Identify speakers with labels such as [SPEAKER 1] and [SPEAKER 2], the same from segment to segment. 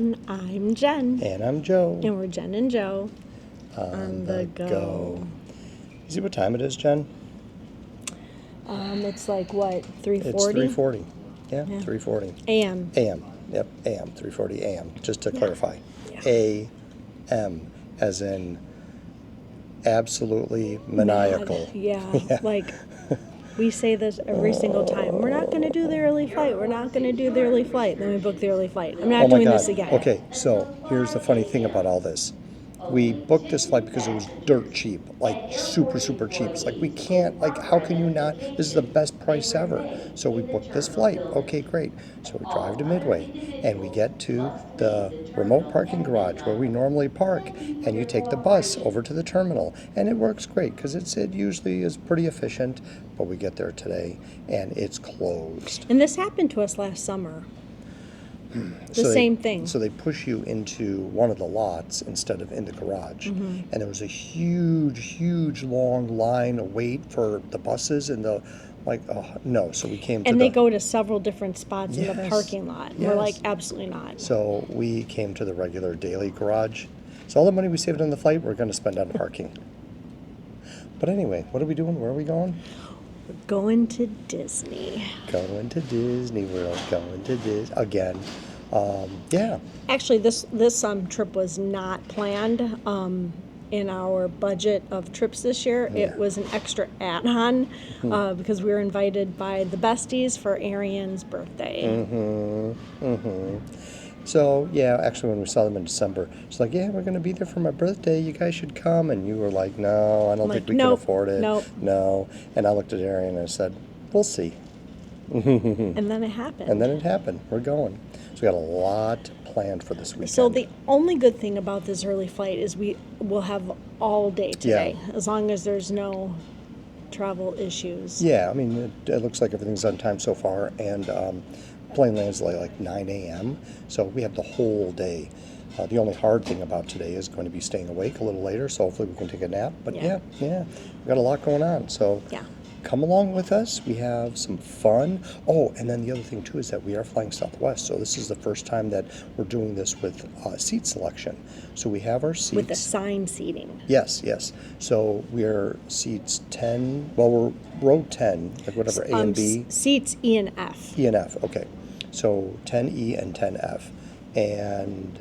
[SPEAKER 1] everyone. I'm Jen.
[SPEAKER 2] And I'm Joe.
[SPEAKER 1] And we're Jen and Joe on the go.
[SPEAKER 2] You see what time it is, Jen?
[SPEAKER 1] It's like, what, 3:40?
[SPEAKER 2] It's 3:40. Yeah, 3:40.
[SPEAKER 1] A.M.
[SPEAKER 2] A.M. Yep, A.M. 3:40 A.M. Just to clarify.
[SPEAKER 1] Yeah.
[SPEAKER 2] A.M. as in absolutely maniacal.
[SPEAKER 1] Yeah, like we say this every single time. We're not going to do the early flight. We're not going to do the early flight. Then we book the early flight. I'm not doing this again.
[SPEAKER 2] Okay, so here's the funny thing about all this. We booked this flight because it was dirt cheap, like super, super cheap. It's like we can't, like, how can you not? This is the best price ever. So we booked this flight. Okay, great. So we drive to Midway and we get to the remote parking garage where we normally park, and you take the bus over to the terminal, and it works great because it usually is pretty efficient. But we get there today and it's closed.
[SPEAKER 1] And this happened to us last summer. Same thing.
[SPEAKER 2] So they push you into one of the lots instead of in the garage.
[SPEAKER 1] Mm-hmm.
[SPEAKER 2] And there was a huge, long line of wait for the buses and the, no. So we came to
[SPEAKER 1] And they go to several different spots in the
[SPEAKER 2] Yes,
[SPEAKER 1] parking lot.
[SPEAKER 2] yes.
[SPEAKER 1] We're like, absolutely not.
[SPEAKER 2] So we came to the regular daily garage. So all the money we saved on the flight, we're going to spend on parking. But anyway, what are we doing? Where are we going?
[SPEAKER 1] We're going to Disney.
[SPEAKER 2] Going to Disney World. Going to Disney again. Yeah.
[SPEAKER 1] Actually, this trip was not planned in our budget of trips this year.
[SPEAKER 2] Yeah.
[SPEAKER 1] It was an extra add-on because we were invited by the besties for Arian's birthday.
[SPEAKER 2] So, yeah, actually, when we saw them in December, it's like, yeah, we're going to be there for my birthday. You guys should come. And you were like, no, I don't think we can afford it.
[SPEAKER 1] Nope.
[SPEAKER 2] No. And I looked at Arian and I said, we'll see.
[SPEAKER 1] And then it happened.
[SPEAKER 2] And then it happened. We're going. So we got a lot planned for this weekend.
[SPEAKER 1] So the only good thing about this early flight is we will have all day today, as long as there's no travel issues.
[SPEAKER 2] Yeah, I mean, it looks like everything's on time so far. And plane lands like 9 a.m., so we have the whole day. The only hard thing about today is going to be staying awake a little later, so hopefully we can take a nap. But yeah, we've got a lot going on. So come along with us. We have some fun. Oh, and then the other thing, too, is that we are flying Southwest, so this is the first time that we're doing this with seat selection. So we have our seats.
[SPEAKER 1] With assigned seating.
[SPEAKER 2] Yes. So we're seats 10, well, we're row 10, like whatever, A and B.
[SPEAKER 1] Seats E and F.
[SPEAKER 2] E and F, okay. So 10E and 10F. And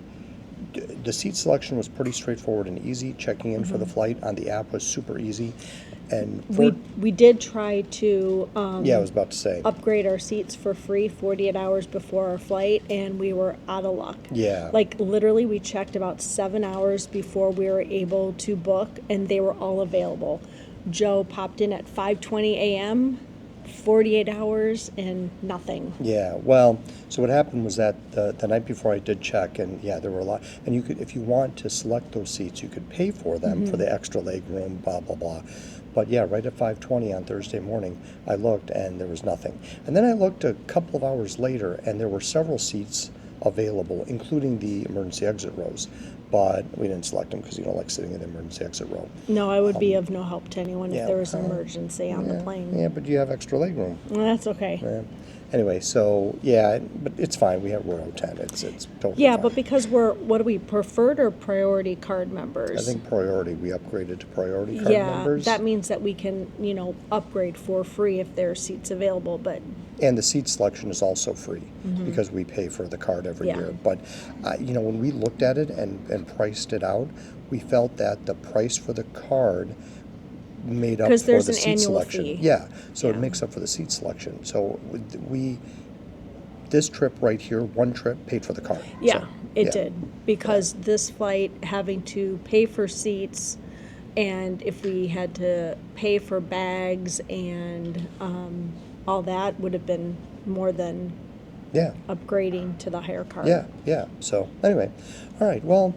[SPEAKER 2] the seat selection was pretty straightforward and easy. Checking in for the flight on the app was super easy. And
[SPEAKER 1] we did try to
[SPEAKER 2] I was about to say,
[SPEAKER 1] upgrade our seats for free 48 hours before our flight, and we were out of luck.
[SPEAKER 2] Yeah.
[SPEAKER 1] Like, literally, we checked about 7 hours before we were able to book, and they were all available. Joe popped in at 5:20 a.m., 48 hours, and nothing.
[SPEAKER 2] Yeah, well, so what happened was that the night before I did check, and there were a lot, and you could, if you want to select those seats, you could pay for them for the extra leg room, blah, blah, blah. But yeah, right at 5:20 on Thursday morning, I looked and there was nothing. And then I looked a couple of hours later and there were several seats available, including the emergency exit rows. But we didn't select them because you don't like sitting in the emergency exit row.
[SPEAKER 1] No, I would be of no help to anyone if there was an emergency on the plane.
[SPEAKER 2] Yeah, but you have extra leg room.
[SPEAKER 1] Well, that's okay.
[SPEAKER 2] Yeah. Anyway, so but it's fine. We have row 10. It's totally fine.
[SPEAKER 1] But because we're, what are we, preferred or priority card members?
[SPEAKER 2] I think priority. We upgraded to priority card members.
[SPEAKER 1] Yeah, that means that we can, upgrade for free if there are seats available, but...
[SPEAKER 2] And the seat selection is also free because we pay for the card every year. But, when we looked at it and priced it out, we felt that the price for the card made up for the seat selection.
[SPEAKER 1] Fee.
[SPEAKER 2] Yeah, so it makes up for the seat selection. So this trip right here, one trip paid for the card.
[SPEAKER 1] Yeah, it did. Because this flight, having to pay for seats, and if we had to pay for bags and all that, would have been more than upgrading to the higher card.
[SPEAKER 2] Yeah. So anyway, all right, well,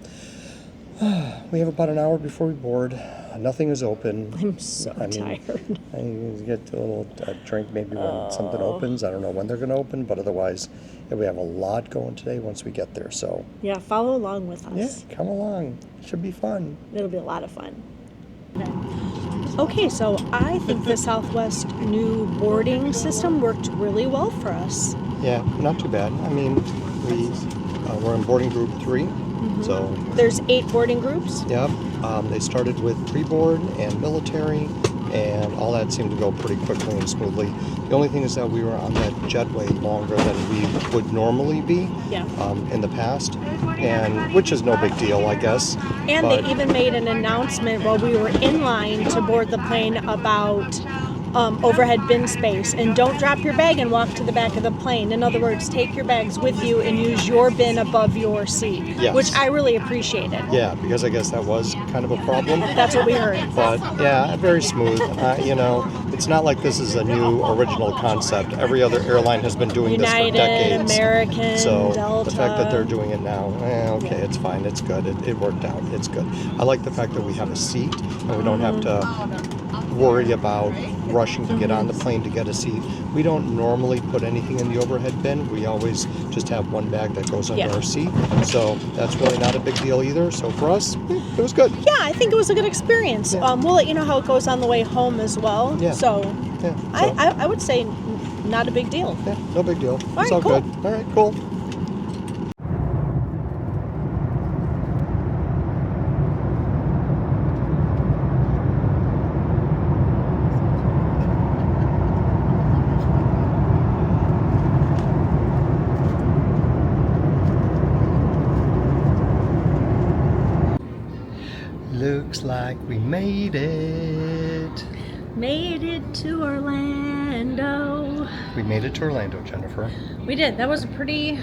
[SPEAKER 2] we have about an hour before we board. Nothing is open.
[SPEAKER 1] I'm so tired.
[SPEAKER 2] I get a little drink maybe when something opens. I don't know when they're going to open, but otherwise, we have a lot going today once we get there. So
[SPEAKER 1] follow along with us.
[SPEAKER 2] Yeah, come along. It should be fun.
[SPEAKER 1] It'll be a lot of fun. Okay, so I think the Southwest new boarding system worked really well for us.
[SPEAKER 2] Yeah, not too bad. I mean, We're in boarding group 3. So
[SPEAKER 1] There's 8 boarding groups.
[SPEAKER 2] yep, they started with pre-board and military, and all that seemed to go pretty quickly and smoothly. The only thing is that we were on that jetway longer than we would normally be in the past, and which is no big deal, I guess.
[SPEAKER 1] And they even made an announcement while we were in line to board the plane about overhead bin space, and don't drop your bag and walk to the back of the plane. In other words, take your bags with you and use your bin above your seat, which I really appreciated.
[SPEAKER 2] Yeah, because I guess that was kind of a problem.
[SPEAKER 1] That's what we heard.
[SPEAKER 2] But yeah, very smooth. You know, it's not like this is a new original concept. Every other airline has been doing
[SPEAKER 1] United,
[SPEAKER 2] this for decades.
[SPEAKER 1] American,
[SPEAKER 2] so
[SPEAKER 1] Delta.
[SPEAKER 2] the fact that they're doing it now, okay, it's fine. It's good. It worked out. It's good. I like the fact that we have a seat and we don't have to worry about rushing to get on the plane to get a seat. We don't normally put anything in the overhead bin. We always just have one bag that goes under our seat. So that's really not a big deal either. So for us, it was good.
[SPEAKER 1] Yeah, I think it was a good experience.
[SPEAKER 2] Yeah.
[SPEAKER 1] We'll let you know how it goes on the way home as well.
[SPEAKER 2] Yeah.
[SPEAKER 1] So,
[SPEAKER 2] Yeah,
[SPEAKER 1] I would say not a big deal.
[SPEAKER 2] yeah, no big deal.
[SPEAKER 1] All
[SPEAKER 2] It's
[SPEAKER 1] right,
[SPEAKER 2] all
[SPEAKER 1] cool.
[SPEAKER 2] good. All right, cool. Looks like we made it.
[SPEAKER 1] Made it to Orlando.
[SPEAKER 2] We made it to Orlando, Jennifer.
[SPEAKER 1] We did. That was a pretty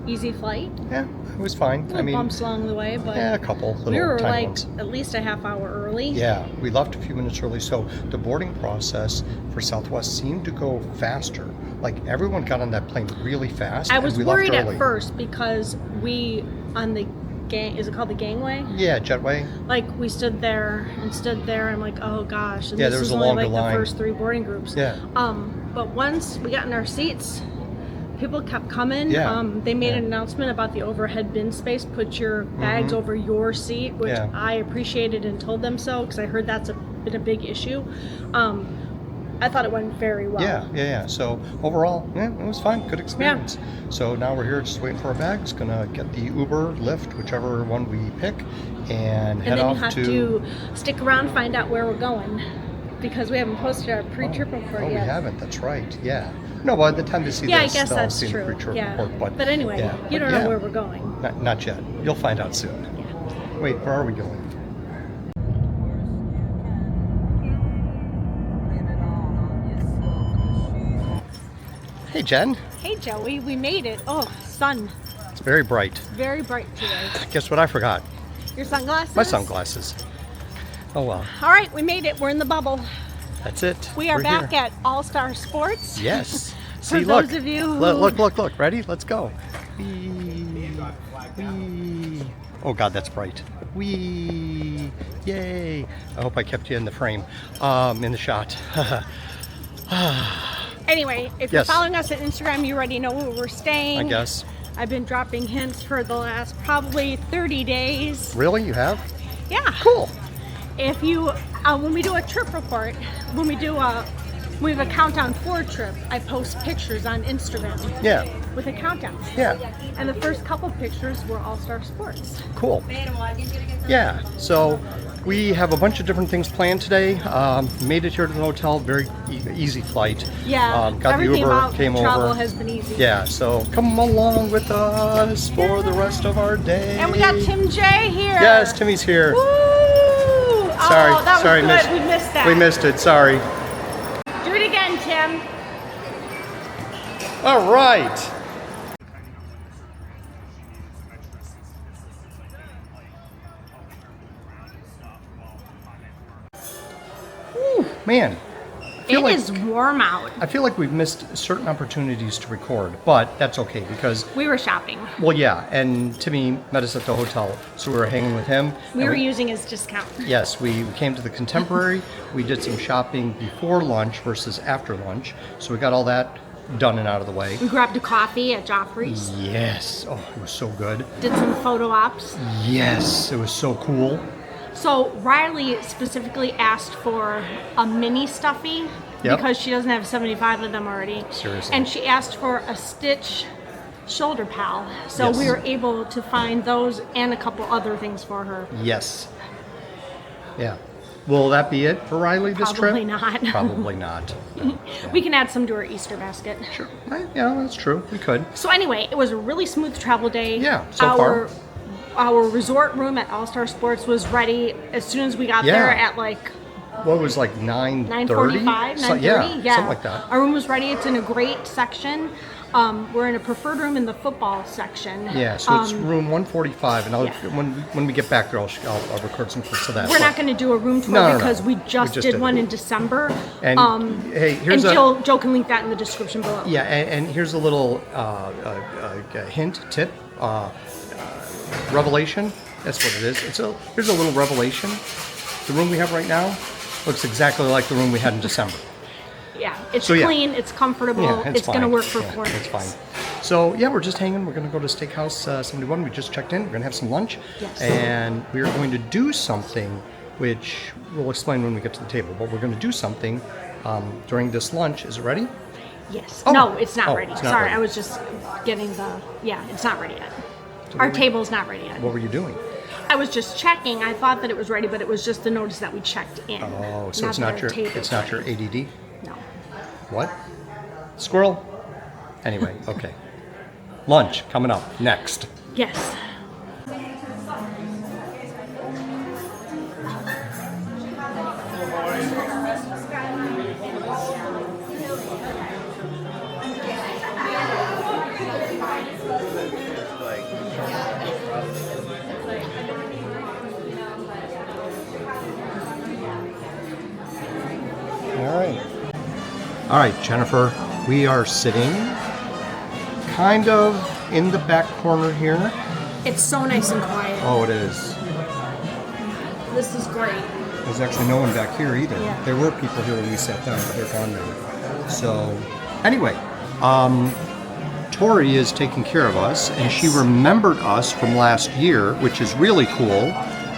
[SPEAKER 1] easy flight.
[SPEAKER 2] Yeah, it was fine.
[SPEAKER 1] Little bumps along the way, but
[SPEAKER 2] yeah, a couple little
[SPEAKER 1] we were
[SPEAKER 2] tiny
[SPEAKER 1] like
[SPEAKER 2] ones.
[SPEAKER 1] at least a half hour early.
[SPEAKER 2] Yeah, we left a few minutes early, so the boarding process for Southwest seemed to go faster. Like everyone got on that plane really fast.
[SPEAKER 1] I
[SPEAKER 2] and
[SPEAKER 1] was
[SPEAKER 2] we left
[SPEAKER 1] worried
[SPEAKER 2] early.
[SPEAKER 1] at first because we on the is it called the gangway?
[SPEAKER 2] Yeah, jetway.
[SPEAKER 1] Like we stood there. I'm like, oh gosh. And
[SPEAKER 2] Yeah,
[SPEAKER 1] this
[SPEAKER 2] there was
[SPEAKER 1] is
[SPEAKER 2] a
[SPEAKER 1] only
[SPEAKER 2] longer
[SPEAKER 1] like
[SPEAKER 2] line.
[SPEAKER 1] the first 3 boarding groups.
[SPEAKER 2] Yeah.
[SPEAKER 1] But once we got in our seats, people kept coming.
[SPEAKER 2] Yeah.
[SPEAKER 1] They made
[SPEAKER 2] Yeah.
[SPEAKER 1] an announcement about the overhead bin space. Put your bags over your seat, which
[SPEAKER 2] Yeah.
[SPEAKER 1] I appreciated and told them so because I heard that's been a big issue. I thought it went very well.
[SPEAKER 2] Yeah. So overall, yeah, it was fine. Good experience. So now we're here just waiting for our bags. Gonna get the Uber, Lyft, whichever one we pick, and head
[SPEAKER 1] And then
[SPEAKER 2] off
[SPEAKER 1] you have to stick around, find out where we're going, because we haven't posted our pre-trip report
[SPEAKER 2] Oh,
[SPEAKER 1] yet.
[SPEAKER 2] we haven't. That's right. Yeah. No, by the time they see
[SPEAKER 1] Yeah, I
[SPEAKER 2] this,
[SPEAKER 1] guess
[SPEAKER 2] they'll
[SPEAKER 1] that's
[SPEAKER 2] see the
[SPEAKER 1] true.
[SPEAKER 2] pre-trip
[SPEAKER 1] Yeah.
[SPEAKER 2] report.
[SPEAKER 1] But anyway,
[SPEAKER 2] yeah,
[SPEAKER 1] you
[SPEAKER 2] but
[SPEAKER 1] don't
[SPEAKER 2] yeah,
[SPEAKER 1] know where we're going.
[SPEAKER 2] Not yet. You'll find out soon.
[SPEAKER 1] Yeah.
[SPEAKER 2] Wait, where are we going? Hey, Jen.
[SPEAKER 1] Hey, Joey, we made it. Oh, sun.
[SPEAKER 2] It's very bright.
[SPEAKER 1] Very bright today.
[SPEAKER 2] Guess what I forgot?
[SPEAKER 1] Your sunglasses?
[SPEAKER 2] My sunglasses. Oh, well.
[SPEAKER 1] All right, we made it. We're in the bubble.
[SPEAKER 2] That's it.
[SPEAKER 1] We are
[SPEAKER 2] We're
[SPEAKER 1] back
[SPEAKER 2] here.
[SPEAKER 1] at All Star Sports.
[SPEAKER 2] Yes.
[SPEAKER 1] For
[SPEAKER 2] See, look.
[SPEAKER 1] those of you who-
[SPEAKER 2] Look. Ready? Let's go. Whee. Whee. Oh, God, that's bright. Whee. Yay. I hope I kept you in the frame, in the shot.
[SPEAKER 1] Anyway, if
[SPEAKER 2] Yes.
[SPEAKER 1] you're following us on Instagram, you already know where we're staying.
[SPEAKER 2] I guess.
[SPEAKER 1] I've been dropping hints for the last probably 30 days.
[SPEAKER 2] Really? You have?
[SPEAKER 1] Yeah.
[SPEAKER 2] Cool.
[SPEAKER 1] If you, when we do a trip report, when we have a countdown for a trip, I post pictures on Instagram
[SPEAKER 2] Yeah.
[SPEAKER 1] with a countdown.
[SPEAKER 2] Yeah.
[SPEAKER 1] And the first couple pictures were All Star Sports.
[SPEAKER 2] Cool. Yeah. So we have a bunch of different things planned today. Made it here to the hotel. Very easy flight.
[SPEAKER 1] Yeah.
[SPEAKER 2] Got the
[SPEAKER 1] everything
[SPEAKER 2] Uber.
[SPEAKER 1] about
[SPEAKER 2] Came
[SPEAKER 1] travel
[SPEAKER 2] over.
[SPEAKER 1] has been easy.
[SPEAKER 2] Yeah. So come along with us for the rest of our day.
[SPEAKER 1] And we got Tim J here.
[SPEAKER 2] Yes, Timmy's here.
[SPEAKER 1] Woo!
[SPEAKER 2] Sorry.
[SPEAKER 1] Oh, that was
[SPEAKER 2] Sorry,
[SPEAKER 1] good.
[SPEAKER 2] missed.
[SPEAKER 1] We missed that.
[SPEAKER 2] We missed it. Sorry.
[SPEAKER 1] Do it again, Tim.
[SPEAKER 2] All right. Whew, man.
[SPEAKER 1] It is warm out.
[SPEAKER 2] I feel like we've missed certain opportunities to record, but that's okay because,
[SPEAKER 1] We were shopping.
[SPEAKER 2] well, yeah, and Timmy met us at the hotel, so we were hanging with him.
[SPEAKER 1] We
[SPEAKER 2] and
[SPEAKER 1] were using his discount.
[SPEAKER 2] Yes, we came to the Contemporary. We did some shopping before lunch versus after lunch, so we got all that done and out of the way.
[SPEAKER 1] We grabbed a coffee at Joffrey's.
[SPEAKER 2] Yes, oh, it was so good.
[SPEAKER 1] Did some photo ops.
[SPEAKER 2] Yes, it was so cool.
[SPEAKER 1] So Riley specifically asked for a mini stuffy
[SPEAKER 2] Yep.
[SPEAKER 1] because she doesn't have 75 of them already.
[SPEAKER 2] Seriously.
[SPEAKER 1] And she asked for a Stitch shoulder pal. So
[SPEAKER 2] Yes.
[SPEAKER 1] we were able to find those and a couple other things for her.
[SPEAKER 2] Yes. Yeah. Will that be it for Riley this trip?
[SPEAKER 1] Probably not.
[SPEAKER 2] Probably not. No.
[SPEAKER 1] We can add some to our Easter basket.
[SPEAKER 2] Sure. Right, yeah, that's true. We could.
[SPEAKER 1] So anyway, it was a really smooth travel day.
[SPEAKER 2] Yeah, so far.
[SPEAKER 1] Our resort room at All Star Sports was ready as soon as we got
[SPEAKER 2] Yeah.
[SPEAKER 1] there at like
[SPEAKER 2] What was like 9:30?
[SPEAKER 1] 9:45, 9:30.
[SPEAKER 2] Yeah, something like that.
[SPEAKER 1] Our room was ready. It's in a great section. We're in a preferred room in the football section.
[SPEAKER 2] Yeah, so it's room 145, and
[SPEAKER 1] yeah.
[SPEAKER 2] when we get back there, I'll record some clips of that.
[SPEAKER 1] We're not going to do a room tour
[SPEAKER 2] No,
[SPEAKER 1] because
[SPEAKER 2] no.
[SPEAKER 1] we just did one
[SPEAKER 2] it.
[SPEAKER 1] in December.
[SPEAKER 2] And hey, here's
[SPEAKER 1] and Joe can link that in the description below.
[SPEAKER 2] Yeah, and here's a little hint, tip, revelation. That's what it is. Here's a little revelation. The room we have right now looks exactly like the room we had in December.
[SPEAKER 1] Yeah, it's
[SPEAKER 2] So, yeah.
[SPEAKER 1] clean, it's comfortable,
[SPEAKER 2] Yeah,
[SPEAKER 1] it's going to
[SPEAKER 2] fine.
[SPEAKER 1] work for
[SPEAKER 2] Yeah,
[SPEAKER 1] 4 days.
[SPEAKER 2] it's fine. So yeah, we're just hanging. We're going to go to Steakhouse 71. We just checked in. We're going to have some lunch,
[SPEAKER 1] Yes.
[SPEAKER 2] and we are going to do something, which we'll explain when we get to the table. But we're going to do something during this lunch. Is it ready?
[SPEAKER 1] Yes.
[SPEAKER 2] Oh.
[SPEAKER 1] No, it's not
[SPEAKER 2] Oh,
[SPEAKER 1] ready.
[SPEAKER 2] it's not
[SPEAKER 1] Sorry,
[SPEAKER 2] ready.
[SPEAKER 1] I was just getting it's not ready yet.
[SPEAKER 2] So
[SPEAKER 1] Our
[SPEAKER 2] what were-
[SPEAKER 1] table's not ready yet.
[SPEAKER 2] What were you doing?
[SPEAKER 1] I was just checking. I thought that it was ready, but it was just the notice that we checked in.
[SPEAKER 2] Oh, so it's not
[SPEAKER 1] that
[SPEAKER 2] your
[SPEAKER 1] our table's ready.
[SPEAKER 2] ADD.
[SPEAKER 1] No.
[SPEAKER 2] What? Squirrel? Anyway, okay. Lunch coming up next.
[SPEAKER 1] Yes.
[SPEAKER 2] All right. All right, Jennifer, we are sitting kind of in the back corner here.
[SPEAKER 1] It's so nice and quiet.
[SPEAKER 2] Oh, it is.
[SPEAKER 1] This is great.
[SPEAKER 2] There's actually no one back here either.
[SPEAKER 1] Yeah.
[SPEAKER 2] There were people here when we sat down, but they're gone now. So, anyway, Tori is taking care of us, and she remembered us from last year, which is really cool.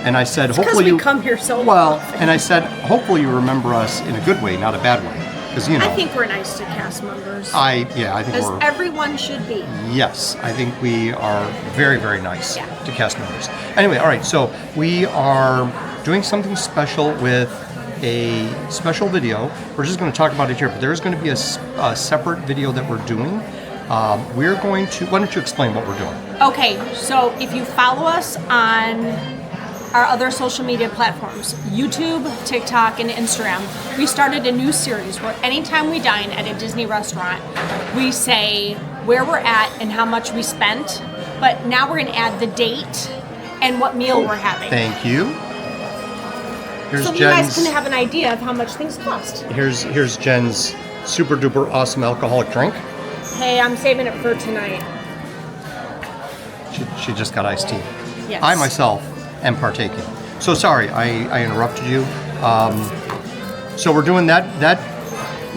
[SPEAKER 2] And I said,
[SPEAKER 1] Because
[SPEAKER 2] hopefully
[SPEAKER 1] we
[SPEAKER 2] you
[SPEAKER 1] come here so
[SPEAKER 2] well,
[SPEAKER 1] often.
[SPEAKER 2] and I said, hopefully you remember us in a good way, not a bad way, because you know.
[SPEAKER 1] I think we're nice to cast members.
[SPEAKER 2] I think
[SPEAKER 1] As
[SPEAKER 2] we're.
[SPEAKER 1] everyone should be.
[SPEAKER 2] Yes, I think we are very, very nice
[SPEAKER 1] Yeah.
[SPEAKER 2] to cast members. Anyway, all right, so we are doing something special with a special video. We're just going to talk about it here, but there's going to be a separate video that we're doing. We're going to, why don't you explain what we're doing?
[SPEAKER 1] Okay, so if you follow us on our other social media platforms, YouTube, TikTok, and Instagram, we started a new series where anytime we dine at a Disney restaurant, we say where we're at and how much we spent, but now we're going to add the date and what meal we're having.
[SPEAKER 2] Thank you. Here's
[SPEAKER 1] So you guys
[SPEAKER 2] Jen's,
[SPEAKER 1] can have an idea of how much things cost.
[SPEAKER 2] here's Jen's super duper awesome alcoholic drink.
[SPEAKER 1] Hey, I'm saving it for tonight.
[SPEAKER 2] She just got iced tea.
[SPEAKER 1] Yes.
[SPEAKER 2] I myself am partaking. So sorry, I interrupted you. So we're doing that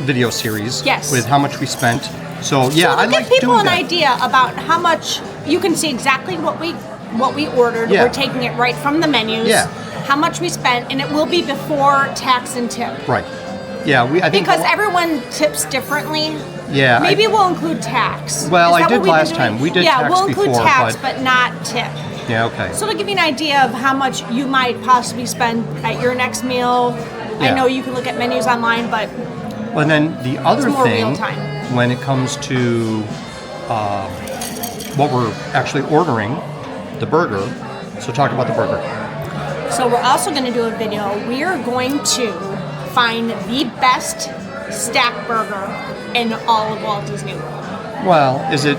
[SPEAKER 2] video series
[SPEAKER 1] Yes.
[SPEAKER 2] with how much we spent. So yeah,
[SPEAKER 1] So
[SPEAKER 2] I
[SPEAKER 1] to
[SPEAKER 2] like
[SPEAKER 1] give people
[SPEAKER 2] doing
[SPEAKER 1] an
[SPEAKER 2] that.
[SPEAKER 1] idea about how much, you can see exactly what we ordered.
[SPEAKER 2] Yeah.
[SPEAKER 1] We're taking it right from the menus.
[SPEAKER 2] Yeah.
[SPEAKER 1] How much we spent, and it will be before tax and tip.
[SPEAKER 2] Right. Yeah, I think
[SPEAKER 1] Because everyone tips differently.
[SPEAKER 2] Yeah.
[SPEAKER 1] Maybe we'll include tax.
[SPEAKER 2] Well,
[SPEAKER 1] Is
[SPEAKER 2] I
[SPEAKER 1] that
[SPEAKER 2] did
[SPEAKER 1] what we've been
[SPEAKER 2] last
[SPEAKER 1] doing?
[SPEAKER 2] time. We did
[SPEAKER 1] yeah,
[SPEAKER 2] tax
[SPEAKER 1] we'll include
[SPEAKER 2] before,
[SPEAKER 1] tax,
[SPEAKER 2] but-
[SPEAKER 1] but not tip.
[SPEAKER 2] Yeah, okay.
[SPEAKER 1] So to give you an idea of how much you might possibly spend at your next meal, I
[SPEAKER 2] Yeah.
[SPEAKER 1] know you can look at menus online, but
[SPEAKER 2] Well, and then the other
[SPEAKER 1] more
[SPEAKER 2] thing,
[SPEAKER 1] real time.
[SPEAKER 2] when it comes to what we're actually ordering, the burger. So talk about the burger.
[SPEAKER 1] so we're also going to do a video. We are going to find the best stack burger in all of Walt Disney World.
[SPEAKER 2] Well, is it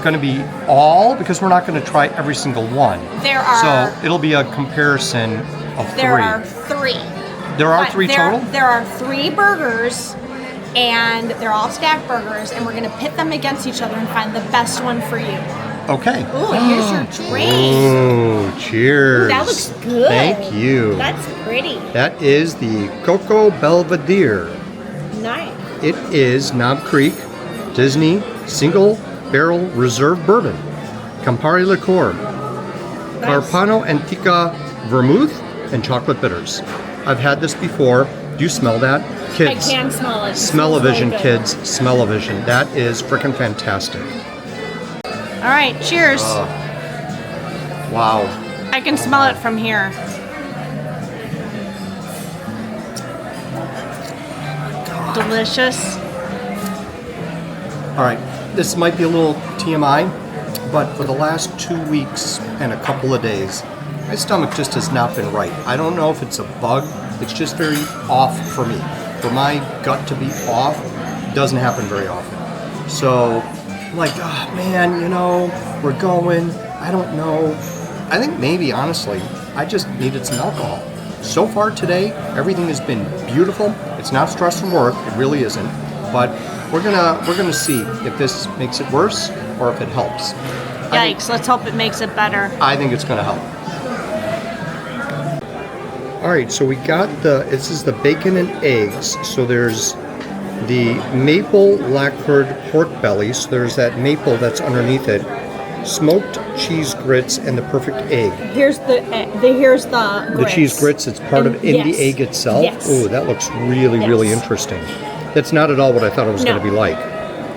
[SPEAKER 2] going to be all? Because we're not going to try every single one.
[SPEAKER 1] There are
[SPEAKER 2] So it'll be a comparison of
[SPEAKER 1] there
[SPEAKER 2] three.
[SPEAKER 1] are three.
[SPEAKER 2] There are
[SPEAKER 1] But
[SPEAKER 2] three
[SPEAKER 1] there,
[SPEAKER 2] total?
[SPEAKER 1] There are 3 burgers, and they're all stack burgers, and we're going to pit them against each other and find the best one for you.
[SPEAKER 2] Okay.
[SPEAKER 1] Ooh, here's your drink.
[SPEAKER 2] Oh, cheers.
[SPEAKER 1] Ooh, that looks good.
[SPEAKER 2] Thank you.
[SPEAKER 1] That's pretty.
[SPEAKER 2] That is the Coco Belvedere.
[SPEAKER 1] Nice.
[SPEAKER 2] It is Knob Creek Disney Single Barrel Reserve Bourbon, Campari Liqueur, Carpano Antica Vermouth, and chocolate bitters. I've had this before. Do you smell that? Kids.
[SPEAKER 1] I can smell it. It smells
[SPEAKER 2] Smell-o-vision,
[SPEAKER 1] really good.
[SPEAKER 2] kids. Smell-o-vision. That is freaking fantastic.
[SPEAKER 1] All right, cheers.
[SPEAKER 2] Wow.
[SPEAKER 1] I can smell it from here. Delicious.
[SPEAKER 2] All right, this might be a little TMI, but for the last 2 weeks and a couple of days, my stomach just has not been right. I don't know if it's a bug. It's just very off for me. For my gut to be off, doesn't happen very often. So, I'm like, oh, man, you know, we're going. I don't know. I think maybe, honestly, I just needed some alcohol. So far today, everything has been beautiful. It's not stress from work. It really isn't. But we're gonna see if this makes it worse or if it helps.
[SPEAKER 1] Yikes! Let's hope it makes it better.
[SPEAKER 2] I think it's gonna help. All right, so we got this is the bacon and eggs. So there's the maple Lackford pork belly. So there's that maple that's underneath it. Smoked cheese grits and the perfect egg.
[SPEAKER 1] Here's the grits.
[SPEAKER 2] The cheese grits, it's part of in the egg itself.
[SPEAKER 1] Yes.
[SPEAKER 2] Oh, that looks really, really interesting. That's not at all what I thought it was going to be like.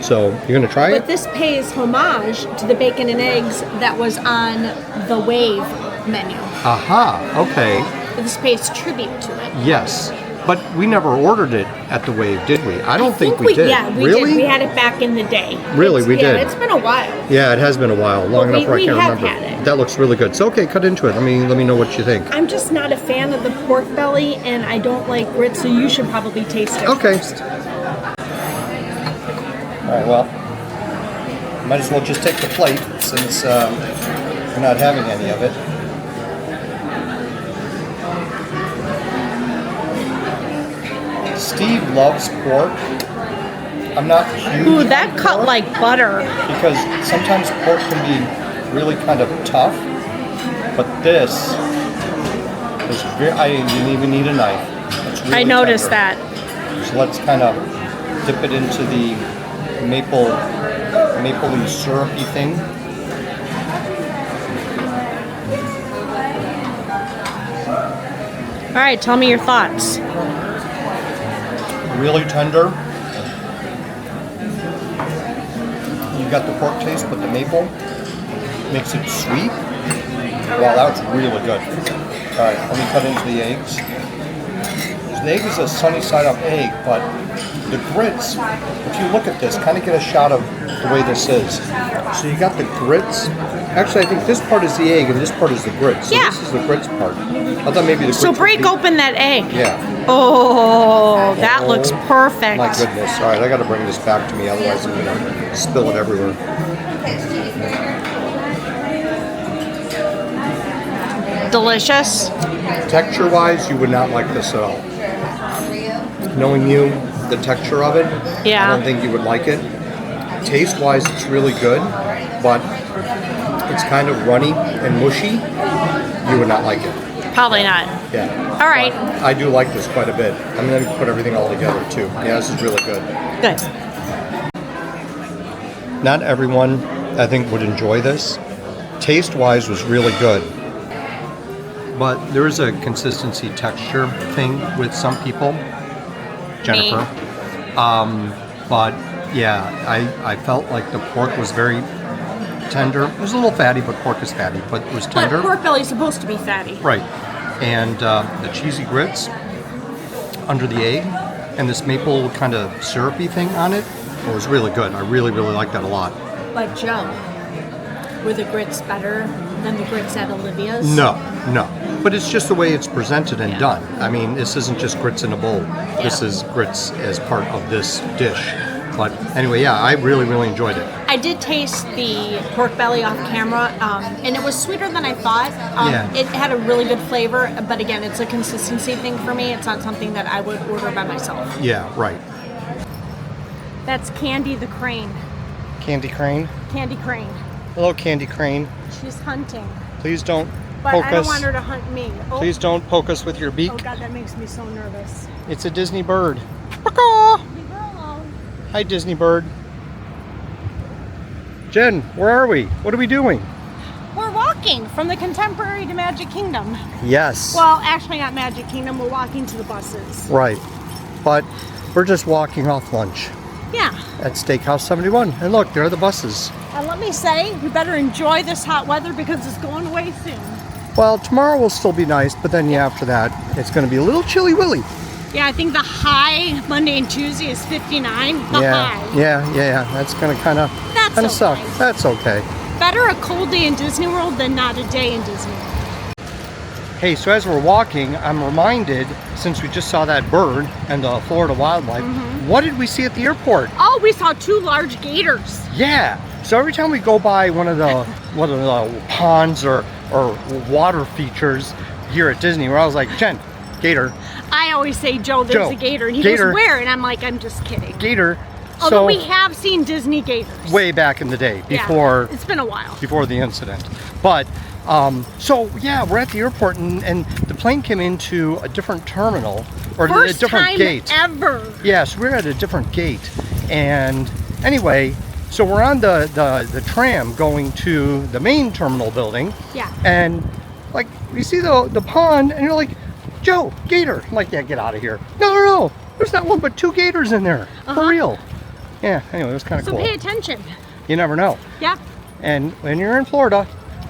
[SPEAKER 2] So, you're going to try
[SPEAKER 1] But
[SPEAKER 2] it?
[SPEAKER 1] this pays homage to the bacon and eggs that was on the Wave menu.
[SPEAKER 2] Aha, okay.
[SPEAKER 1] This pays tribute to it.
[SPEAKER 2] Yes. But we never ordered it at the Wave, did we? I don't think we did.
[SPEAKER 1] Yeah, we
[SPEAKER 2] really?
[SPEAKER 1] did. We had it back in the day.
[SPEAKER 2] Really, we did.
[SPEAKER 1] Yeah, it's been a while.
[SPEAKER 2] Yeah, it has been a while. Long enough where I can't remember.
[SPEAKER 1] Had it.
[SPEAKER 2] That looks really good. So, okay, cut into it. Let me know what you think.
[SPEAKER 1] I'm just not a fan of the pork belly, and I don't like grits, so you should probably taste it first.
[SPEAKER 2] All right, well, might as well just take the plate since we're not having any of it. Steve loves pork. I'm not huge.
[SPEAKER 1] Ooh, that cut like butter.
[SPEAKER 2] Because sometimes pork can be really kind of tough, but this is very. I didn't even need a knife. It's really
[SPEAKER 1] I noticed
[SPEAKER 2] tender.
[SPEAKER 1] that.
[SPEAKER 2] So let's kind of dip it into the mapley syrupy thing.
[SPEAKER 1] All right, tell me your thoughts.
[SPEAKER 2] Really tender. You got the pork taste, but the maple makes it sweet. Wow, that was really good. All right, let me cut into the eggs. So the egg is a sunny side up egg, but the grits, if you look at this, kind of get a shot of the way this is. So you got the grits. Actually, I think this part is the egg and this part is the grits. So
[SPEAKER 1] Yeah.
[SPEAKER 2] this is the grits part. I thought maybe the grits
[SPEAKER 1] So
[SPEAKER 2] would
[SPEAKER 1] break
[SPEAKER 2] be-
[SPEAKER 1] open that egg.
[SPEAKER 2] Yeah.
[SPEAKER 1] Oh, that looks perfect.
[SPEAKER 2] My goodness. All right, I got to bring this back to me, otherwise I'm going to spill it everywhere.
[SPEAKER 1] Delicious.
[SPEAKER 2] Texture-wise, you would not like this at all. Knowing you, the texture of it,
[SPEAKER 1] Yeah.
[SPEAKER 2] I don't think you would like it. Taste-wise, it's really good, but it's kind of runny and mushy. You would not like it.
[SPEAKER 1] Probably not.
[SPEAKER 2] Yeah.
[SPEAKER 1] All right.
[SPEAKER 2] But I do like this quite a bit. I'm going to put everything all together, too. Yeah, this is really good.
[SPEAKER 1] Good.
[SPEAKER 2] Not everyone, I think, would enjoy this. Taste-wise was really good. But there is a consistency texture thing with some people. Jennifer. But yeah, I felt like the pork was very tender. It was a little fatty, but pork is fatty, but it was tender.
[SPEAKER 1] But pork belly's supposed to be fatty.
[SPEAKER 2] Right. And the cheesy grits under the egg and this maple kind of syrupy thing on it, it was really good. I really, really like that a lot.
[SPEAKER 1] Like Joe. Were the grits better than the grits at Olivia's?
[SPEAKER 2] No. But it's just the way it's presented and done. I mean, this isn't just grits in a bowl. This is grits as part of this dish. But anyway, yeah, I really, really enjoyed it.
[SPEAKER 1] I did taste the pork belly off camera, and it was sweeter than I thought.
[SPEAKER 2] Yeah.
[SPEAKER 1] It had a really good flavor, but again, it's a consistency thing for me. It's not something that I would order by myself.
[SPEAKER 2] Yeah, right.
[SPEAKER 1] That's Candy the crane.
[SPEAKER 2] Candy Crane.
[SPEAKER 1] Candy crane.
[SPEAKER 2] Hello, Candy Crane.
[SPEAKER 1] She's hunting,
[SPEAKER 2] Please don't
[SPEAKER 1] but
[SPEAKER 2] poke
[SPEAKER 1] I don't
[SPEAKER 2] us.
[SPEAKER 1] want her to hunt me. Oh,
[SPEAKER 2] Please don't poke us with your beak.
[SPEAKER 1] oh God, that makes me so nervous.
[SPEAKER 2] It's a Disney bird. Caw.
[SPEAKER 1] Leave her alone.
[SPEAKER 2] Hi, Disney bird. Jen, where are we? What are we doing?
[SPEAKER 1] We're walking from the Contemporary to Magic Kingdom.
[SPEAKER 2] Yes.
[SPEAKER 1] Well, actually not Magic Kingdom, we're walking to the buses.
[SPEAKER 2] Right. But we're just walking off lunch
[SPEAKER 1] Yeah.
[SPEAKER 2] at Steakhouse 71. And look, there are the buses.
[SPEAKER 1] And let me say, we better enjoy this hot weather because it's going away soon.
[SPEAKER 2] Well, tomorrow will still be nice, but then after that, it's going to be a little chilly willy.
[SPEAKER 1] Yeah, I think the high Monday and Tuesday is 59. The high.
[SPEAKER 2] Yeah. That's going to kind of suck.
[SPEAKER 1] Okay.
[SPEAKER 2] That's okay.
[SPEAKER 1] Better a cold day in Disney World than not a day in Disney World.
[SPEAKER 2] Hey, so as we're walking, I'm reminded, since we just saw that bird and the Florida wildlife, what did we see at the airport?
[SPEAKER 1] Oh, we saw 2 large gators.
[SPEAKER 2] Yeah. So every time we go by one of the ponds or water features here at Disney, where I was like, Jen, gator.
[SPEAKER 1] I always say, Joe, there's a gator. And he
[SPEAKER 2] gator.
[SPEAKER 1] goes, where? And I'm like, I'm just kidding.
[SPEAKER 2] Gator.
[SPEAKER 1] Although
[SPEAKER 2] so,
[SPEAKER 1] we have seen Disney gators.
[SPEAKER 2] Way back in the day, before.
[SPEAKER 1] Yeah, it's been a while.
[SPEAKER 2] Before the incident. But, so yeah, we're at the airport and the plane came into a different terminal, or
[SPEAKER 1] First
[SPEAKER 2] a different
[SPEAKER 1] time
[SPEAKER 2] gate.
[SPEAKER 1] ever.
[SPEAKER 2] Yeah, so we're at a different gate. And anyway, so we're on the tram going to the main terminal building.
[SPEAKER 1] Yeah.
[SPEAKER 2] And like, we see the pond and you're like, Joe, gator. I'm like, yeah, get out of here. No. There's not one but 2 gators in there. For real. Yeah, anyway, it was kind of cool.
[SPEAKER 1] So pay attention.
[SPEAKER 2] You never know.
[SPEAKER 1] Yeah.
[SPEAKER 2] And when you're in Florida,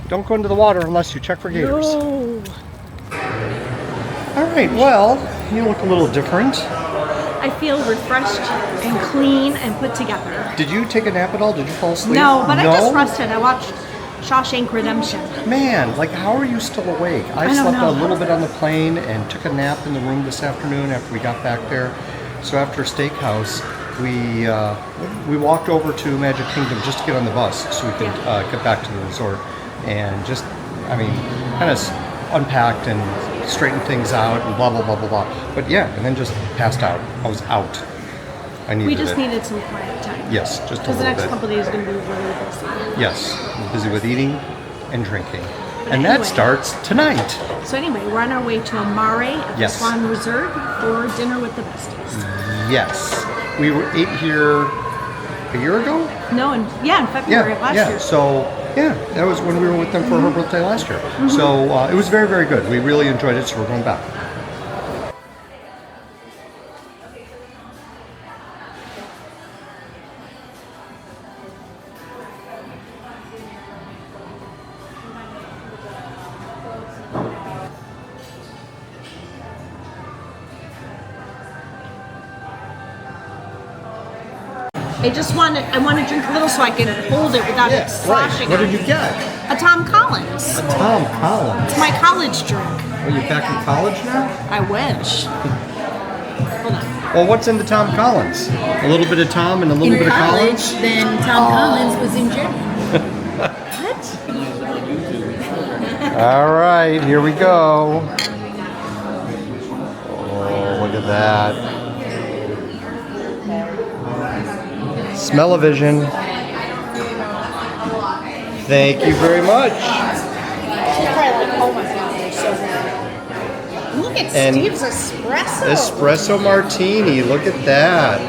[SPEAKER 2] don't go into the water unless you check for gators.
[SPEAKER 1] No.
[SPEAKER 2] All right, well, you look a little different.
[SPEAKER 1] I feel refreshed and clean and put together.
[SPEAKER 2] Did you take a nap at all? Did you fall asleep?
[SPEAKER 1] No, but I just rested. I watched Shawshank Redemption.
[SPEAKER 2] Man, like, how are you still awake? I
[SPEAKER 1] don't
[SPEAKER 2] slept
[SPEAKER 1] know.
[SPEAKER 2] a little bit on the plane and took a nap in the room this afternoon after we got back there. So after Steakhouse, we walked over to Magic Kingdom just to get on the bus so we could get back to the resort and just, kind of unpacked and straightened things out and blah, blah, blah, blah, blah. But yeah, and then just passed out. I was out. I needed
[SPEAKER 1] We just
[SPEAKER 2] it.
[SPEAKER 1] needed some quiet time.
[SPEAKER 2] Yes, just a
[SPEAKER 1] Because the
[SPEAKER 2] little
[SPEAKER 1] next
[SPEAKER 2] bit.
[SPEAKER 1] couple of days are going to be really busy.
[SPEAKER 2] Yes, I'm busy with eating and drinking.
[SPEAKER 1] But
[SPEAKER 2] And
[SPEAKER 1] anyway.
[SPEAKER 2] that starts tonight.
[SPEAKER 1] So anyway, we're on our way to Amare at
[SPEAKER 2] Yes.
[SPEAKER 1] the Swan Reserve for dinner with the besties.
[SPEAKER 2] Yes. We ate here a year ago?
[SPEAKER 1] No, in February of last year.
[SPEAKER 2] So, yeah, that was when we were with them for her birthday last year. So it was very, very good. We really enjoyed it, so we're going back.
[SPEAKER 1] I want to drink a little so I can hold it without it sloshing.
[SPEAKER 2] What
[SPEAKER 1] on
[SPEAKER 2] did you
[SPEAKER 1] me.
[SPEAKER 2] get?
[SPEAKER 1] A Tom Collins.
[SPEAKER 2] A Tom Collins.
[SPEAKER 1] It's my college drink.
[SPEAKER 2] Are you back in college now?
[SPEAKER 1] I wish. Hold on.
[SPEAKER 2] Well, what's in the Tom Collins? A little bit of Tom and a little
[SPEAKER 3] In
[SPEAKER 2] bit of
[SPEAKER 3] college,
[SPEAKER 2] Collins?
[SPEAKER 3] then Tom Collins was in jail.
[SPEAKER 2] All right, here we go. Oh, look at that. Smell-o-vision. Thank you very much.
[SPEAKER 1] She's probably like, oh my god, they're so good. Look at
[SPEAKER 2] And
[SPEAKER 1] Steve's espresso.
[SPEAKER 2] Espresso martini, look at that.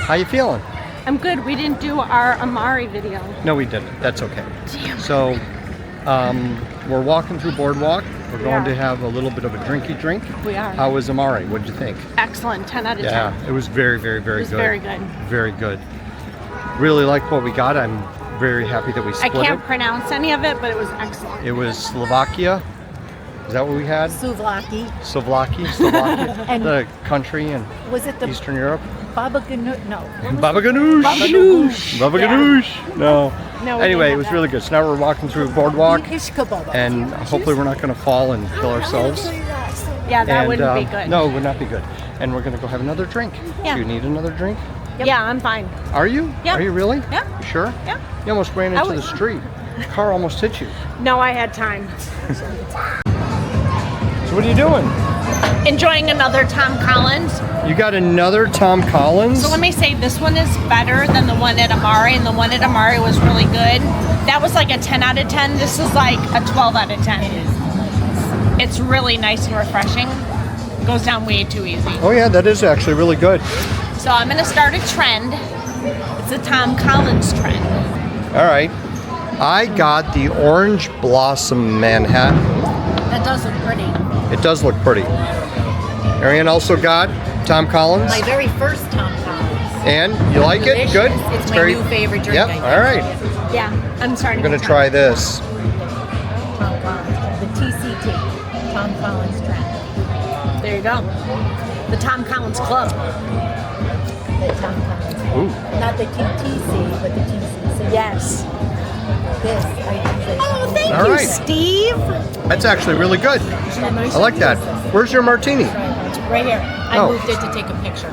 [SPEAKER 2] How you feeling?
[SPEAKER 1] I'm good. We didn't do our Amare video.
[SPEAKER 2] No, we didn't. That's okay.
[SPEAKER 1] Damn.
[SPEAKER 2] So, we're walking through Boardwalk. We're going
[SPEAKER 1] are.
[SPEAKER 2] to have a little bit of a drinky drink.
[SPEAKER 1] We are.
[SPEAKER 2] How was Amare? What did you think?
[SPEAKER 1] Excellent. 10 out of 10.
[SPEAKER 2] Yeah, it was very, very, very
[SPEAKER 1] It was
[SPEAKER 2] good.
[SPEAKER 1] very good.
[SPEAKER 2] Very good. Really like what we got. I'm very happy that we
[SPEAKER 1] I
[SPEAKER 2] split
[SPEAKER 1] can't
[SPEAKER 2] it.
[SPEAKER 1] pronounce any of it, but it was excellent.
[SPEAKER 2] It was Slovakia. Is that what we had?
[SPEAKER 3] Souvlaki.
[SPEAKER 2] Slovakia,
[SPEAKER 3] And-
[SPEAKER 2] the country in
[SPEAKER 3] Was it the
[SPEAKER 2] Eastern Europe.
[SPEAKER 3] Baba Ganoush? No.
[SPEAKER 2] Baba Ganoush.
[SPEAKER 3] Baba Ganoush.
[SPEAKER 2] Baba
[SPEAKER 3] Yeah.
[SPEAKER 2] Ganoush. No.
[SPEAKER 1] No, we
[SPEAKER 2] Anyway,
[SPEAKER 1] didn't
[SPEAKER 2] it was
[SPEAKER 1] have
[SPEAKER 2] really good. So now we're walking through Boardwalk,
[SPEAKER 3] Ishkababa.
[SPEAKER 2] and hopefully we're not going to fall and kill ourselves.
[SPEAKER 1] Yeah, that
[SPEAKER 2] And,
[SPEAKER 1] wouldn't be good.
[SPEAKER 2] No, it would not be good. And we're going to go have another drink.
[SPEAKER 1] Yeah.
[SPEAKER 2] Do you need another drink?
[SPEAKER 1] Yeah, I'm fine.
[SPEAKER 2] Are you?
[SPEAKER 1] Yeah.
[SPEAKER 2] Are you really?
[SPEAKER 1] Yeah.
[SPEAKER 2] You sure?
[SPEAKER 1] Yeah.
[SPEAKER 2] You almost ran
[SPEAKER 1] I
[SPEAKER 2] into the
[SPEAKER 1] was-
[SPEAKER 2] street. The car almost hit you.
[SPEAKER 1] No, I had time.
[SPEAKER 2] So what are you doing?
[SPEAKER 4] enjoying another Tom Collins.
[SPEAKER 2] You got another Tom Collins?
[SPEAKER 4] So let me say, this one is better than the one at Amare, and the one at Amare was really good. That was like a 10 out of 10. This is like a 12 out of 10. It's really nice and refreshing. Goes down way too easy.
[SPEAKER 2] Oh yeah, that is actually really good.
[SPEAKER 4] So I'm gonna start a trend. It's a Tom Collins trend.
[SPEAKER 2] All right. I got the Orange Blossom Manhattan.
[SPEAKER 3] That does look pretty.
[SPEAKER 2] It does look pretty. Ariane also got Tom Collins.
[SPEAKER 3] My very first Tom Collins.
[SPEAKER 2] And you like it?
[SPEAKER 3] Delicious.
[SPEAKER 2] Good?
[SPEAKER 3] It's my new favorite drink,
[SPEAKER 2] Yep,
[SPEAKER 3] I think.
[SPEAKER 2] all right.
[SPEAKER 4] Yeah, I'm starting.
[SPEAKER 2] I'm going to try this.
[SPEAKER 3] Tom Collins. The TCT. Tom Collins trend.
[SPEAKER 4] There you go. The Tom Collins Club.
[SPEAKER 3] The Tom Collins.
[SPEAKER 2] Ooh.
[SPEAKER 3] Not the TTC, but the TCC.
[SPEAKER 4] Yes.
[SPEAKER 3] This, I usually.
[SPEAKER 4] Oh, thank
[SPEAKER 2] All
[SPEAKER 4] you,
[SPEAKER 2] right.
[SPEAKER 4] Steve.
[SPEAKER 2] That's actually really good. I like that. Where's your martini?
[SPEAKER 3] Right here. I
[SPEAKER 2] Oh.
[SPEAKER 3] moved it to take a picture.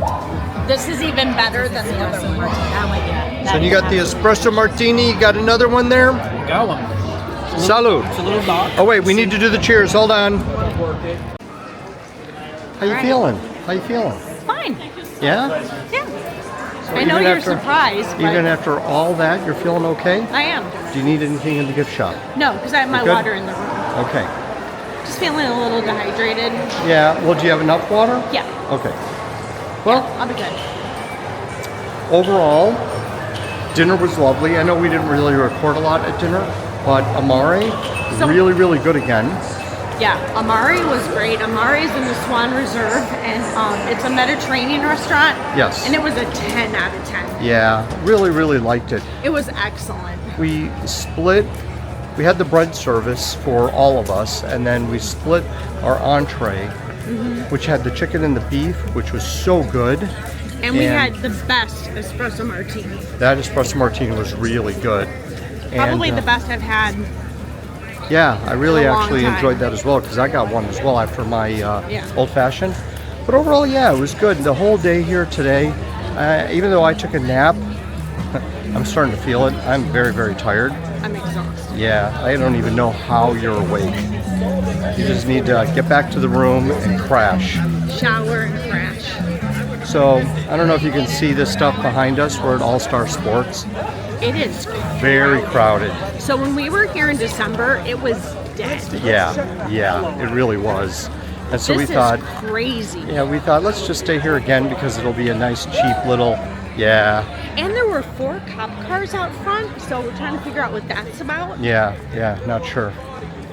[SPEAKER 4] This is even better than the other one.
[SPEAKER 3] That one, yeah.
[SPEAKER 2] So you got the espresso martini. You got another one there?
[SPEAKER 5] Got one.
[SPEAKER 2] Salud.
[SPEAKER 5] It's a little dark.
[SPEAKER 2] Oh wait, we need to do the cheers. Hold on. How you
[SPEAKER 4] right.
[SPEAKER 2] feeling? How you feeling?
[SPEAKER 4] Fine.
[SPEAKER 2] Yeah?
[SPEAKER 4] Yeah.
[SPEAKER 2] So
[SPEAKER 4] I know
[SPEAKER 2] even
[SPEAKER 4] you're
[SPEAKER 2] after-
[SPEAKER 4] surprised, but
[SPEAKER 2] Even after all that, you're feeling okay?
[SPEAKER 4] I am.
[SPEAKER 2] Do you need anything in the gift shop?
[SPEAKER 4] No, because I have my
[SPEAKER 2] You're good?
[SPEAKER 4] water in the room.
[SPEAKER 2] Okay.
[SPEAKER 4] Just feeling a little dehydrated.
[SPEAKER 2] Yeah. Well, do you have enough water?
[SPEAKER 4] Yeah.
[SPEAKER 2] Okay. Well,
[SPEAKER 4] I'll be good.
[SPEAKER 2] overall, dinner was lovely. I know we didn't really record a lot at dinner, but Amare,
[SPEAKER 4] So-
[SPEAKER 2] really, really good again.
[SPEAKER 4] Yeah, Amare was great. Amare is in the Swan Reserve, and it's a Mediterranean restaurant.
[SPEAKER 2] Yes.
[SPEAKER 4] And it was a 10 out of 10.
[SPEAKER 2] Yeah, really, really liked it.
[SPEAKER 4] It was excellent.
[SPEAKER 2] We had the bread service for all of us, and then we split our entree, which had the chicken and the beef, which was so good.
[SPEAKER 4] And we had the best espresso martini.
[SPEAKER 2] That espresso martini was really good.
[SPEAKER 4] Probably
[SPEAKER 2] And,
[SPEAKER 4] the best I've had.
[SPEAKER 2] Yeah, I really
[SPEAKER 4] in a long
[SPEAKER 2] actually
[SPEAKER 4] time.
[SPEAKER 2] enjoyed that as well, because I got one as well after my
[SPEAKER 4] Yeah.
[SPEAKER 2] old fashioned. But overall, yeah, it was good. The whole day here today, even though I took a nap, I'm starting to feel it. I'm very, very tired.
[SPEAKER 4] I'm exhausted.
[SPEAKER 2] Yeah, I don't even know how you're awake. You just need to get back to the room and crash.
[SPEAKER 4] Shower and crash.
[SPEAKER 2] So, I don't know if you can see this stuff behind us. We're at All Star Sports.
[SPEAKER 4] It is
[SPEAKER 2] Very crowded.
[SPEAKER 4] So when we were here in December, it was dead.
[SPEAKER 2] Yeah, it really was. And so
[SPEAKER 4] This
[SPEAKER 2] we thought,
[SPEAKER 4] is crazy.
[SPEAKER 2] yeah, we thought let's just stay here again because it'll be a nice, cheap little, yeah,
[SPEAKER 4] And there were 4 cop cars out front, so we're trying to figure out what that's about.
[SPEAKER 2] yeah, not sure.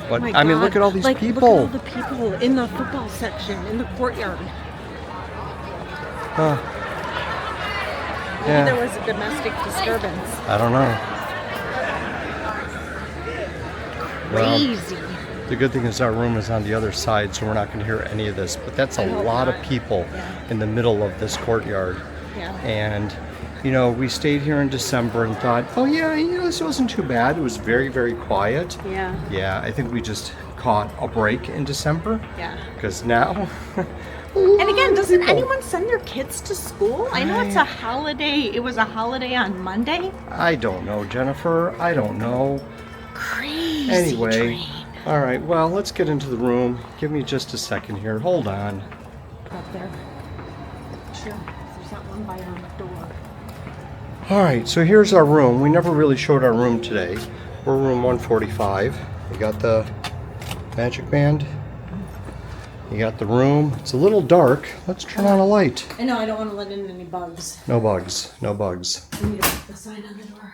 [SPEAKER 2] But
[SPEAKER 4] My
[SPEAKER 2] I mean,
[SPEAKER 4] God.
[SPEAKER 2] look at all these
[SPEAKER 4] Like,
[SPEAKER 2] people.
[SPEAKER 4] Look at all the people in the football section, in the courtyard.
[SPEAKER 2] Huh.
[SPEAKER 4] Maybe there
[SPEAKER 2] Yeah,
[SPEAKER 4] was a domestic disturbance.
[SPEAKER 2] I don't know. Well,
[SPEAKER 4] Crazy.
[SPEAKER 2] the good thing is our room is on the other side, so we're not going to hear any of this. But that's a lot of people in the middle of this courtyard.
[SPEAKER 4] Yeah.
[SPEAKER 2] And, you know, we stayed here in December and thought, oh yeah, you know, this wasn't too bad. It was very, very quiet.
[SPEAKER 4] Yeah.
[SPEAKER 2] Yeah, I think we just caught a break in December.
[SPEAKER 4] Yeah.
[SPEAKER 2] Because now.
[SPEAKER 4] And again, doesn't anyone send their kids to school? I know it's a holiday. It was a holiday on Monday.
[SPEAKER 2] I don't know, Jennifer. I don't know.
[SPEAKER 4] Crazy
[SPEAKER 2] Anyway,
[SPEAKER 4] train.
[SPEAKER 2] all right. Well, let's get into the room. Give me just a second here. Hold on.
[SPEAKER 4] Up there. Sure. There's that one by our door.
[SPEAKER 2] All right. So here's our room. We never really showed our room today. We're room 145. We got the magic band. You got the room. It's a little dark. Let's turn on a light.
[SPEAKER 4] I know, I don't want to let in any bugs.
[SPEAKER 2] No bugs. No bugs.
[SPEAKER 4] I need to put the sign on the door.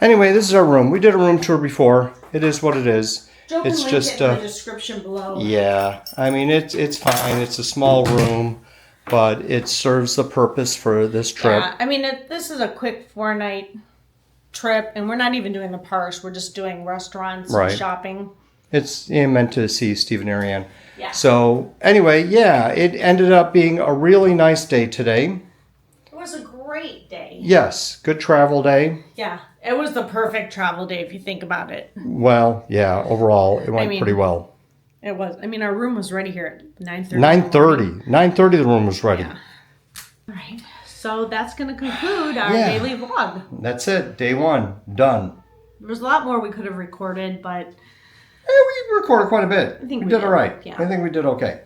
[SPEAKER 2] Anyway, this is our room. We did a room tour before. It is what it is.
[SPEAKER 4] Joe can
[SPEAKER 2] It's
[SPEAKER 4] link
[SPEAKER 2] just
[SPEAKER 4] it in the description below.
[SPEAKER 2] yeah. I mean, it's fine. It's a small room, but it serves the purpose for this trip.
[SPEAKER 4] Yeah, I mean, this is a quick 4-night trip, and we're not even doing the parks. We're just doing restaurants
[SPEAKER 2] Right.
[SPEAKER 4] and shopping.
[SPEAKER 2] It's meant to see Steve and Ariane.
[SPEAKER 4] Yeah.
[SPEAKER 2] So anyway, yeah, it ended up being a really nice day today.
[SPEAKER 4] It was a great day.
[SPEAKER 2] Yes, good travel day.
[SPEAKER 4] Yeah, it was the perfect travel day if you think about it.
[SPEAKER 2] Well, yeah, overall it went
[SPEAKER 4] mean,
[SPEAKER 2] pretty well.
[SPEAKER 4] It was. I mean, our room was ready here at 9:30.
[SPEAKER 2] 9:30. 9:30 the room was ready.
[SPEAKER 4] Yeah. All right. So that's going to conclude our
[SPEAKER 2] Yeah.
[SPEAKER 4] daily vlog.
[SPEAKER 2] That's it. Day 1 done.
[SPEAKER 4] There's a lot more we could have recorded, but
[SPEAKER 2] We recorded quite a bit.
[SPEAKER 4] I think
[SPEAKER 2] we
[SPEAKER 4] we
[SPEAKER 2] did
[SPEAKER 4] did,
[SPEAKER 2] all right.
[SPEAKER 4] yeah.
[SPEAKER 2] I think we did okay.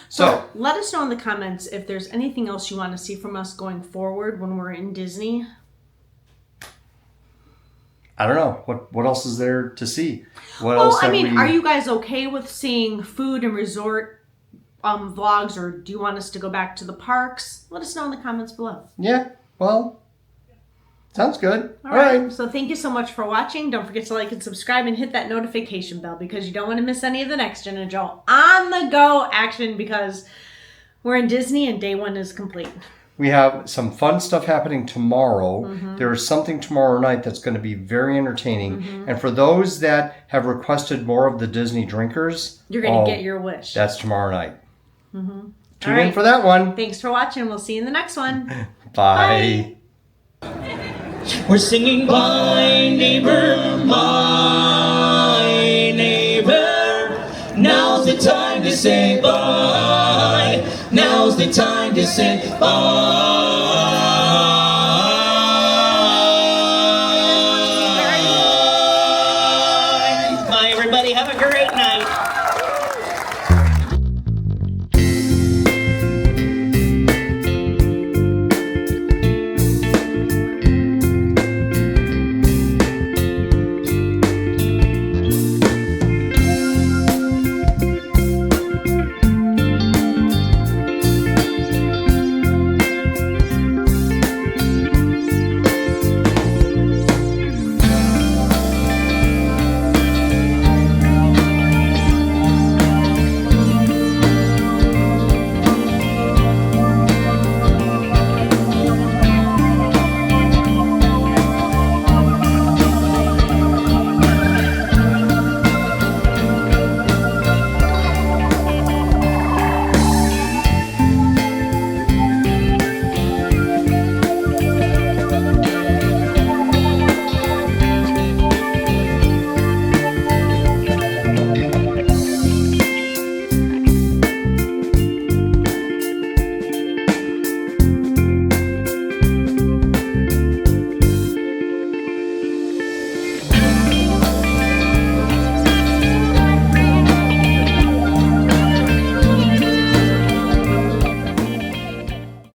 [SPEAKER 5] So,
[SPEAKER 4] let us know in the comments if there's anything else you want to see from us going forward when we're in Disney.
[SPEAKER 5] I don't know. What else is there to see? What
[SPEAKER 4] Well,
[SPEAKER 5] else
[SPEAKER 4] I
[SPEAKER 5] have
[SPEAKER 4] mean,
[SPEAKER 5] we...
[SPEAKER 4] are you guys okay with seeing food and resort vlogs, or do you want us to go back to the parks? Let us know in the comments below.
[SPEAKER 5] Yeah, well, sounds good.
[SPEAKER 4] All right. So thank you so much for watching. Don't forget to like and subscribe and hit that notification bell because you don't want to miss any of the next Jen and Joe on the go action because we're in Disney and day one is complete.
[SPEAKER 5] We have some fun stuff happening tomorrow.
[SPEAKER 4] Mm-hmm.
[SPEAKER 5] There is something tomorrow night that's going to be very entertaining.
[SPEAKER 4] Mm-hmm.
[SPEAKER 5] And for those that have requested more of the Disney drinkers,
[SPEAKER 4] You're going to get your wish.
[SPEAKER 5] That's tomorrow night.
[SPEAKER 4] Mm-hmm.
[SPEAKER 5] Tune in for that one.
[SPEAKER 4] Thanks for watching. We'll see you in the next one.
[SPEAKER 5] Bye.
[SPEAKER 6] We're singing my neighbor, my neighbor. Now's the time to say bye. Now's the time to say bye. Bye, everybody. Have a great